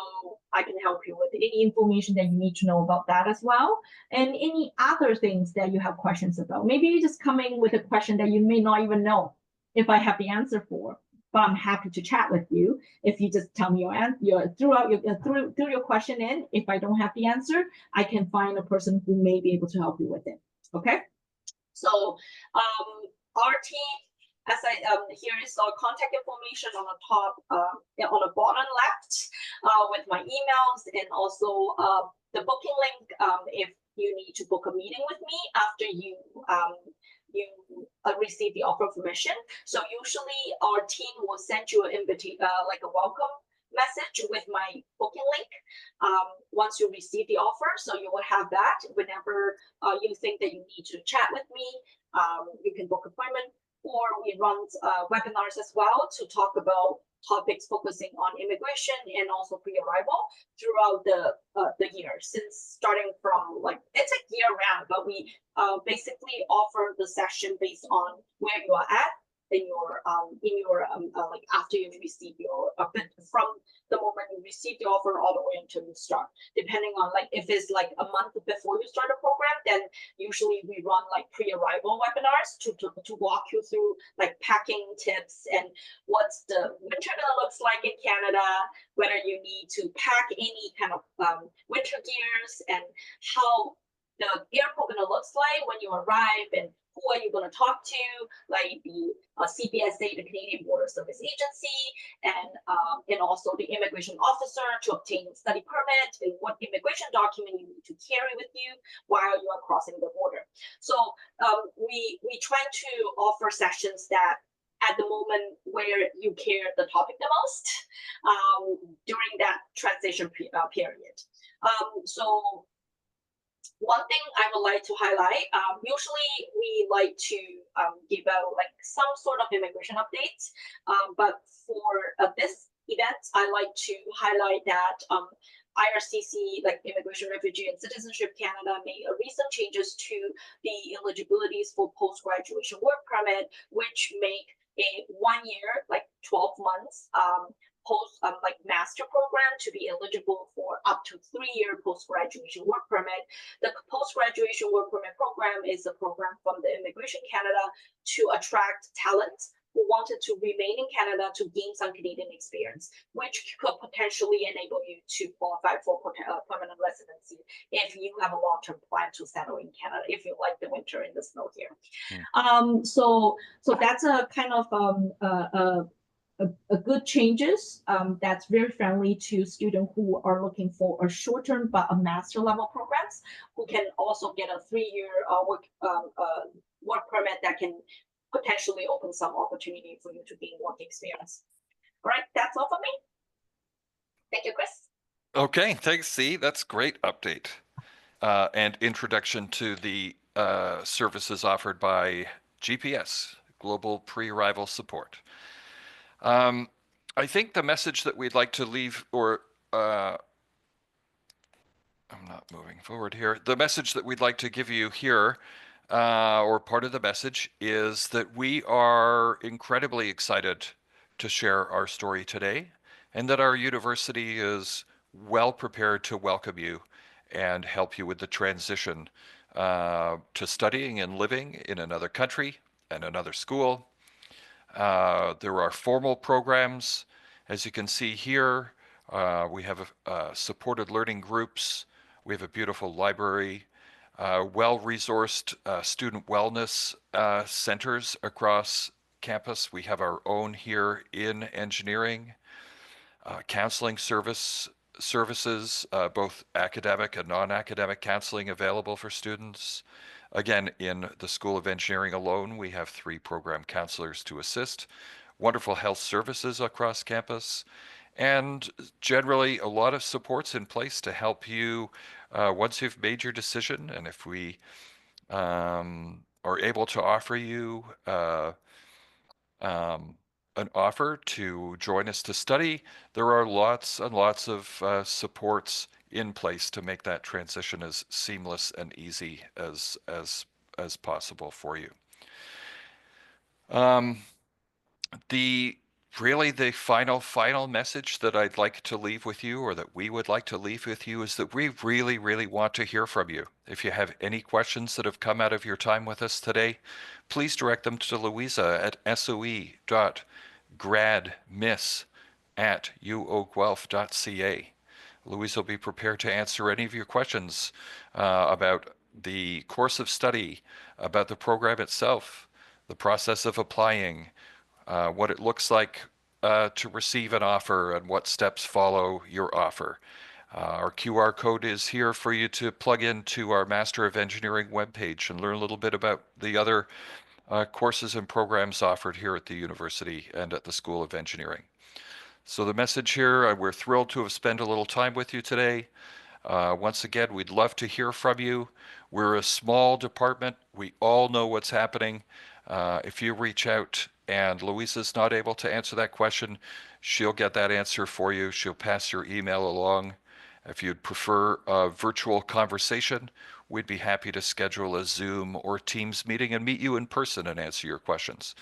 I can help you with any information that you need to know about that as well, and any other things that you have questions about. Maybe you're just coming with a question that you may not even know if I have the answer for, but I'm happy to chat with you. If you just tell me through your question in, if I don't have the answer, I can find a person who may be able to help you with it. Okay. So our team, as here is our contact information on the top, on the bottom left, with my emails, and also the booking link if you need to book a meeting with me after you receive the offer permission. So usually our team will send you an invitation, like a welcome message with my booking link once you receive the offer. So you will have that whenever you think that you need to chat with me. You can book appointment, or we run webinars as well to talk about topics focusing on immigration and also pre-arrival throughout the year. Since starting from, like, it's a year round, but we basically offer the session based on where you are at in your like after you receive your from the moment you receive the offer all the way until you start, depending on, like, if it's like a month before you start a program, then usually we run like pre-arrival webinars to walk you through like packing tips and what's the winter gonna looks like in Canada, whether you need to pack any kind of winter gears, and how the airport gonna looks like when you arrive, and who are you going to talk to, like the CBSA, the Canadian Border Service Agency, and also the immigration officer to obtain study permit, and what immigration document you need to carry with you while you are crossing the border. So we try to offer sessions that at the moment where you care the topic the most during that transition period. So one thing I would like to highlight, usually we like to give out like some sort of immigration updates, but for this event, I like to highlight that IRCC, like Immigration, Refugee, and Citizenship Canada, made recent changes to the eligibilities for post-graduation work permit, which make a 1 year, like 12 months, like master program to be eligible for up to 3-year post-graduation work permit. The post-graduation work permit program is a program from the Immigration Canada to attract talent who wanted to remain in Canada to gain some Canadian experience, which could potentially enable you to qualify for permanent residency if you have a long-term plan to settle in Canada, if you like the winter and the snow here. So that's a kind of a good changes that's very friendly to students who are looking for a short-term but a master level programs, who can also get a 3-year work permit that can potentially open some opportunity for you to gain work experience. All right, that's all for me. Thank you, Chris.
Okay, thanks, C. That's great update and introduction to the services offered by GPS, Global Pre-Arrival Support. I think the message that we'd like to leave, or I'm not moving forward here. The message that we'd like to give you here, or part of the message, is that we are incredibly excited to share our story today, and that our university is well prepared to welcome you and help you with the transition to studying and living in another country and another school. There are formal programs, as you can see here. We have supported learning groups. We have a beautiful library, well-resourced student wellness centers across campus. We have our own here in engineering, counseling services, both academic and non-academic counseling available for students. Again, in the School of Engineering alone, we have 3 program counselors to assist, wonderful health services across campus, and generally a lot of supports in place to help you once you've made your decision. And if we are able to offer you an offer to join us to study, there are lots and lots of supports in place to make that transition as seamless and easy as possible for you. The final message that I'd like to leave with you, or that we would like to leave with you, is that we really want to hear from you. If you have any questions that have come out of your time with us today, please direct them to Louisa at soe.gradmiss@uoguelph.ca. Louise will be prepared to answer any of your questions about the course of study, about the program itself, the process of applying, what it looks like to receive an offer and what steps follow your offer. Our QR code is here for you to plug into our Master of Engineering webpage and learn a little bit about the other courses and programs offered here at the university and at the School of Engineering. So the message here, we're thrilled to have spent a little time with you today. Once again, we'd love to hear from you. We're a small department. We all know what's happening. If you reach out and Louisa's not able to answer that question, she'll get that answer for you. She'll pass your email along. If you'd prefer a virtual conversation, we'd be happy to schedule a Zoom or Teams meeting and meet you in person and answer your questions.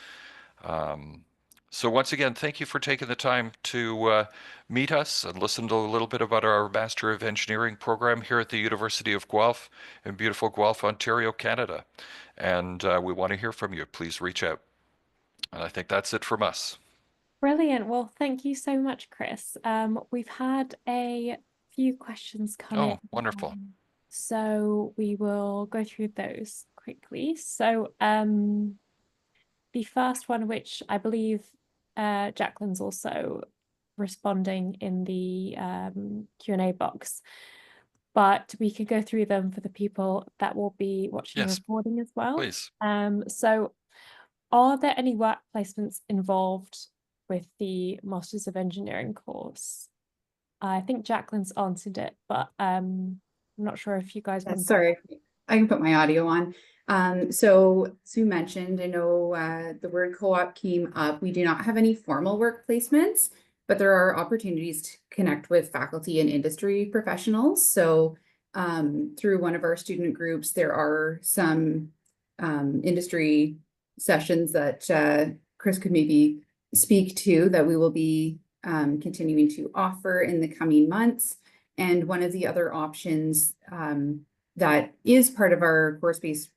So once again, thank you for taking the time to meet us and listen to a little bit about our Master of Engineering program here at the University of Guelph in beautiful Guelph, Ontario, Canada. And we want to hear from you. Please reach out. And I think that's it from us.
Brilliant. Well, thank you so much, Chris. We've had a few questions come in.
Oh, wonderful.
So we will go through those quickly. So the first one, which I believe Jacqueline's also responding in the Q&A box, but we could go through them for the people that will be watching the
Yes,
recording as well.
please.
So are there any work placements involved with the Masters of Engineering course? I think Jacqueline's answered it, but I'm not sure if you guys want to.
Sorry, I can put my audio on. So Sue mentioned, I know the word co-op came up. We do not have any formal work placements, but there are opportunities to connect with faculty and industry professionals. So through one of our student groups, there are some industry sessions that Chris could maybe speak to that we will be continuing to offer in the coming months. And one of the other options that is part of our course-based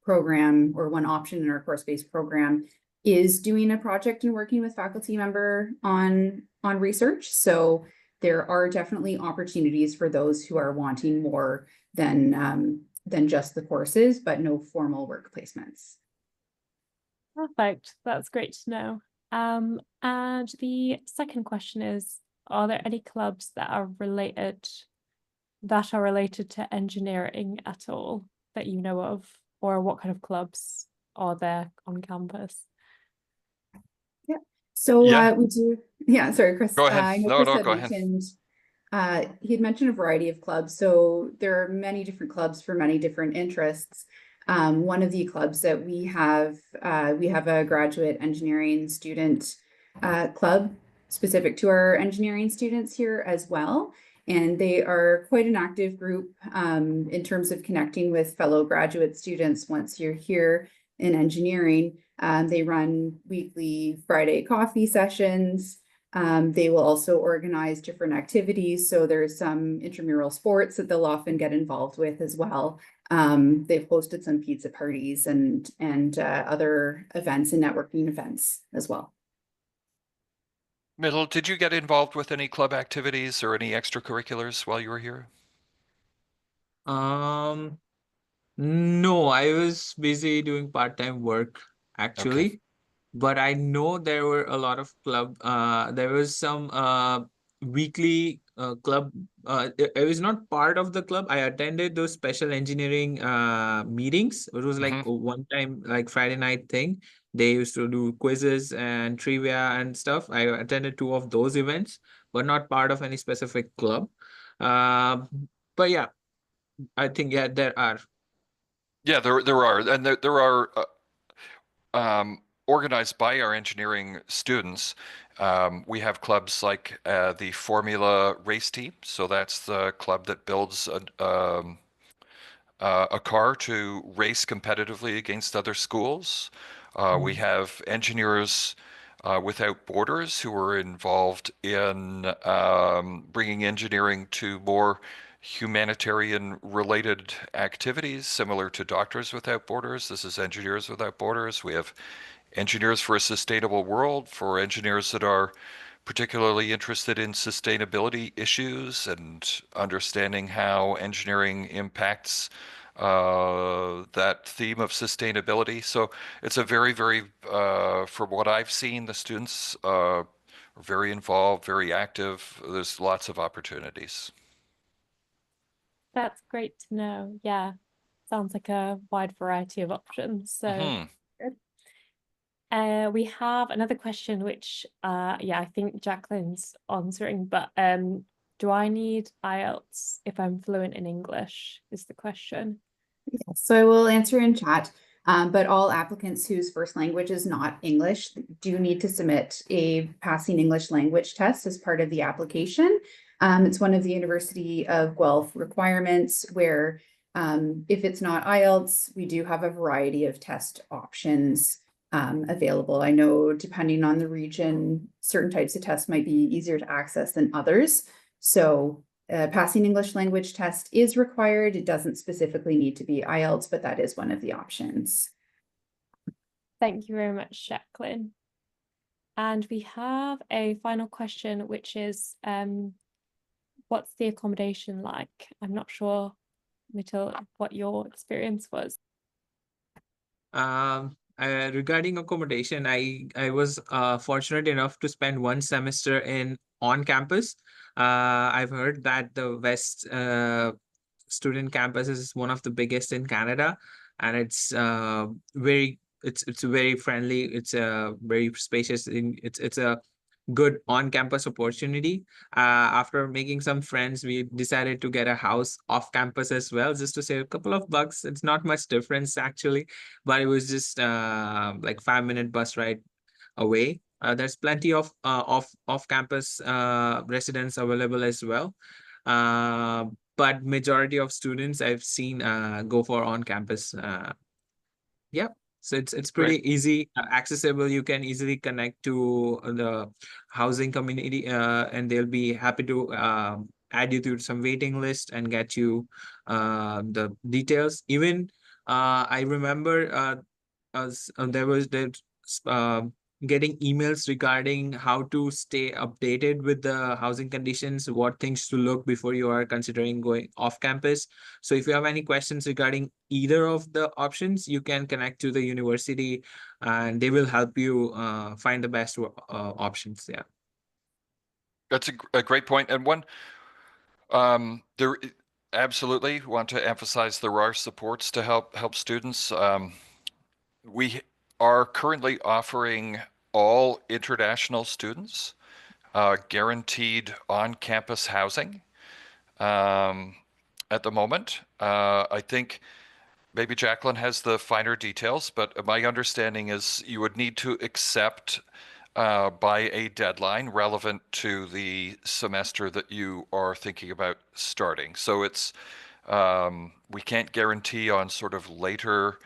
program, or one option in our course-based program, is doing a project and working with faculty member on research. So there are definitely opportunities for those who are wanting more than just the courses, but no formal work placements.
Perfect. That's great to know. And the second question is, are there any clubs that are related to engineering at all that you know of, or what kind of clubs are there on campus?
Yeah. So we do. Yeah. Sorry, Chris.
Go ahead.
I know
No,
Chris
go
had
ahead.
mentioned. He had mentioned a variety of clubs. So there are many different clubs for many different interests. One of the clubs that we have a graduate engineering student club specific to our engineering students here as well. And they are quite an active group in terms of connecting with fellow graduate students once you're here in engineering. They run weekly Friday coffee sessions. They will also organize different activities. So there's some intramural sports that they'll often get involved with as well. They've hosted some pizza parties and other events and networking events as well.
Middle, did you get involved with any club activities or any extracurriculars while you were here?
No, I was busy doing part-time work actually.
Okay.
But I know there were a lot of there was some weekly club. I was not part of the club. I attended those special engineering meetings. It was like a one-time, like Friday night thing. They used to do quizzes and trivia and stuff. I attended 2 of those events, but not part of any specific club. But yeah, I think there are.
Yeah, there are, and there are organized by our engineering students. We have clubs like the Formula Race Team. So that's the club that builds a car to race competitively against other schools. We have Engineers Without Borders who are involved in bringing engineering to more humanitarian related activities similar to Doctors Without Borders. This is Engineers Without Borders. We have Engineers for a Sustainable World for engineers that are particularly interested in sustainability issues and understanding how engineering impacts that theme of sustainability. So it's a very, very, from what I've seen, the students are very involved, very active. There's lots of opportunities.
That's great to know. Yeah, sounds like a wide variety of options. So
Mhm.
good. We have another question, which yeah, I think Jacqueline's answering, but do I need IELTS if I'm fluent in English, is the question.
Yes, so I will answer in chat, but all applicants whose first language is not English do need to submit a passing English language test as part of the application. It's one of the University of Guelph requirements where if it's not IELTS, we do have a variety of test options available. I know depending on the region, certain types of tests might be easier to access than others. So passing English language test is required. It doesn't specifically need to be IELTS, but that is one of the options.
Thank you very much, Jacqueline. And we have a final question, which is what's the accommodation like? I'm not sure, Mittal, what your experience was.
Regarding accommodation, I was fortunate enough to spend one semester in on campus. I've heard that the West student campus is one of the biggest in Canada, and it's very friendly. It's very spacious. It's a good on-campus opportunity. After making some friends, we decided to get a house off campus as well, just to save a couple of bucks. It's not much difference actually, but it was just like 5-minute bus ride away. There's plenty of off-campus residents available as well. But majority of students I've seen go for on-campus. Yeah. So it's pretty
Great.
easy, accessible. You can easily connect to the housing community, and they'll be happy to add you to some waiting list and get you the details. Even I remember there was getting emails regarding how to stay updated with the housing conditions, what things to look before you are considering going off campus. So if you have any questions regarding either of the options, you can connect to the university and they will help you find the best options. Yeah.
That's a great point. And one, there absolutely want to emphasize there are supports to help students. We are currently offering all international students guaranteed on-campus housing at the moment. I think maybe Jacqueline has the finer details, but my understanding is you would need to accept by a deadline relevant to the semester that you are thinking about starting. So it's we can't guarantee on sort of later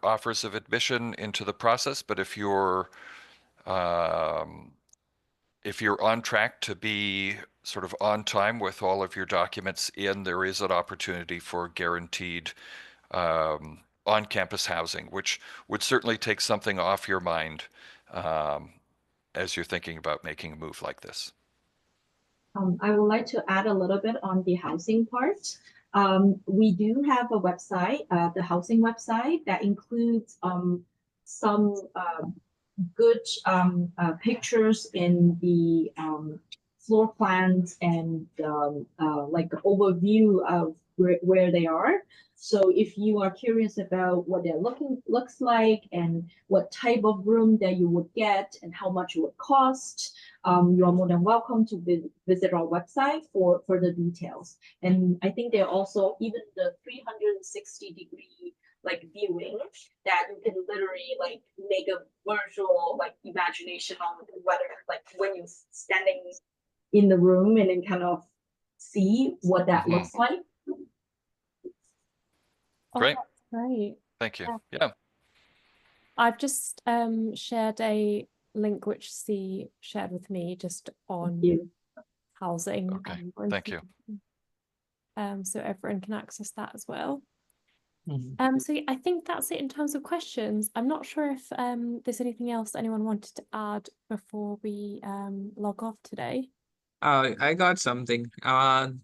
offers of admission into the process, but if you're on track to be sort of on time with all of your documents in, there is an opportunity for guaranteed on-campus housing, which would certainly take something off your mind as you're thinking about making a move like this.
I would like to add a little bit on the housing part. We do have a website, the housing website, that includes some good pictures in the floor plans and like the overview of where they are. So if you are curious about what they're looks like and what type of room that you would get and how much it would cost, you are more than welcome to visit our website for further details. And I think there are also even the 360-degree like viewing that you can literally like make a virtual like imagination on whether like when you're standing in the room and then kind of see what that looks like.
Great.
Oh, that's great.
Thank you. Yeah.
I've just shared a link which C shared with me just on housing.
Okay. Thank you.
So everyone can access that as well.
Mm-hmm.
So I think that's it in terms of questions. I'm not sure if there's anything else anyone wanted to add before we log off today.
I got something.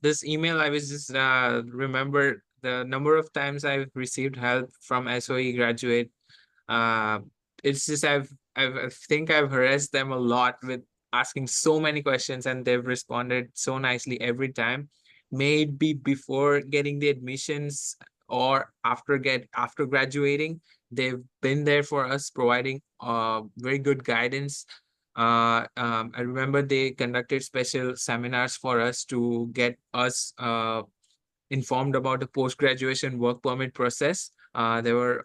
This email, I was just remember the number of times I've received help from SOE graduate. Uh, it's just I think I've harassed them a lot with asking so many questions, and they've responded so nicely every time. May it be before getting the admissions or after graduating, they've been there for us, providing very good guidance. I remember they conducted special seminars for us to get us informed about the post-graduation work permit process. There were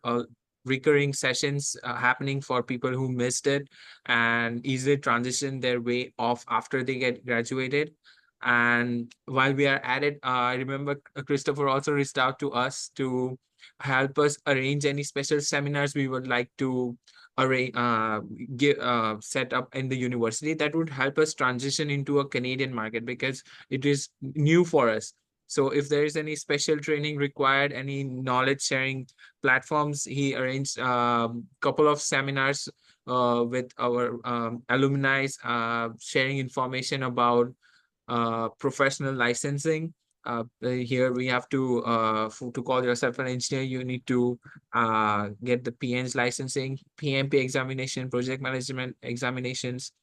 recurring sessions happening for people who missed it and easily transition their way off after they get graduated. And while we are at it, I remember Christopher also reached out to us to help us arrange any special seminars we would like to arrange, set up in the university that would help us transition into a Canadian market, because it is new for us. So if there is any special training required, any knowledge sharing platforms, he arranged a couple of seminars with our alumni, sharing information about professional licensing. Here we have to call yourself an engineer, you need to get the PN's licensing, PMP examination, project management examinations,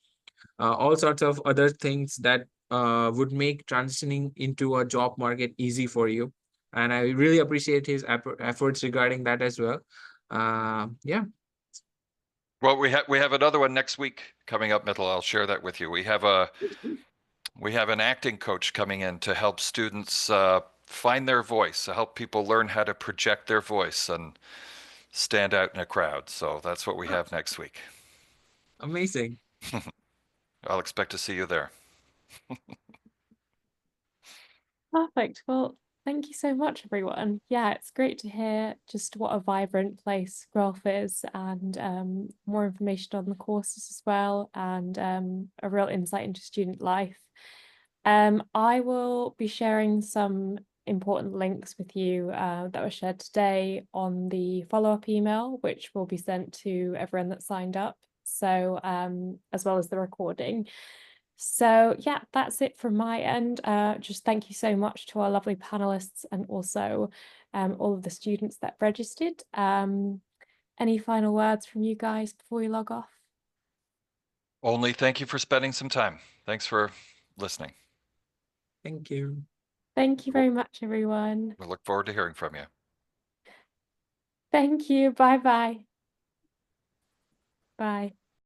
all sorts of other things that would make transitioning into a job market easy for you. And I really appreciate his efforts regarding that as well. Yeah.
Well, we have another one next week coming up, Mittal. I'll share that with you. We have an acting coach coming in to help students find their voice, to help people learn how to project their voice and stand out in a crowd. So that's what we have next week.
Amazing.
I'll expect to see you there.
Perfect. Well, thank you so much, everyone. Yeah, it's great to hear just what a vibrant place Guelph is, and more information on the courses as well, and a real insight into student life. I will be sharing some important links with you that were shared today on the follow-up email, which will be sent to everyone that signed up. So as well as the recording. So yeah, that's it from my end. Just thank you so much to our lovely panelists and also all of the students that registered. Any final words from you guys before we log off?
Only thank you for spending some time. Thanks for listening.
Thank you.
Thank you very much, everyone.
We look forward to hearing from you.
Thank you. Bye-bye. Bye.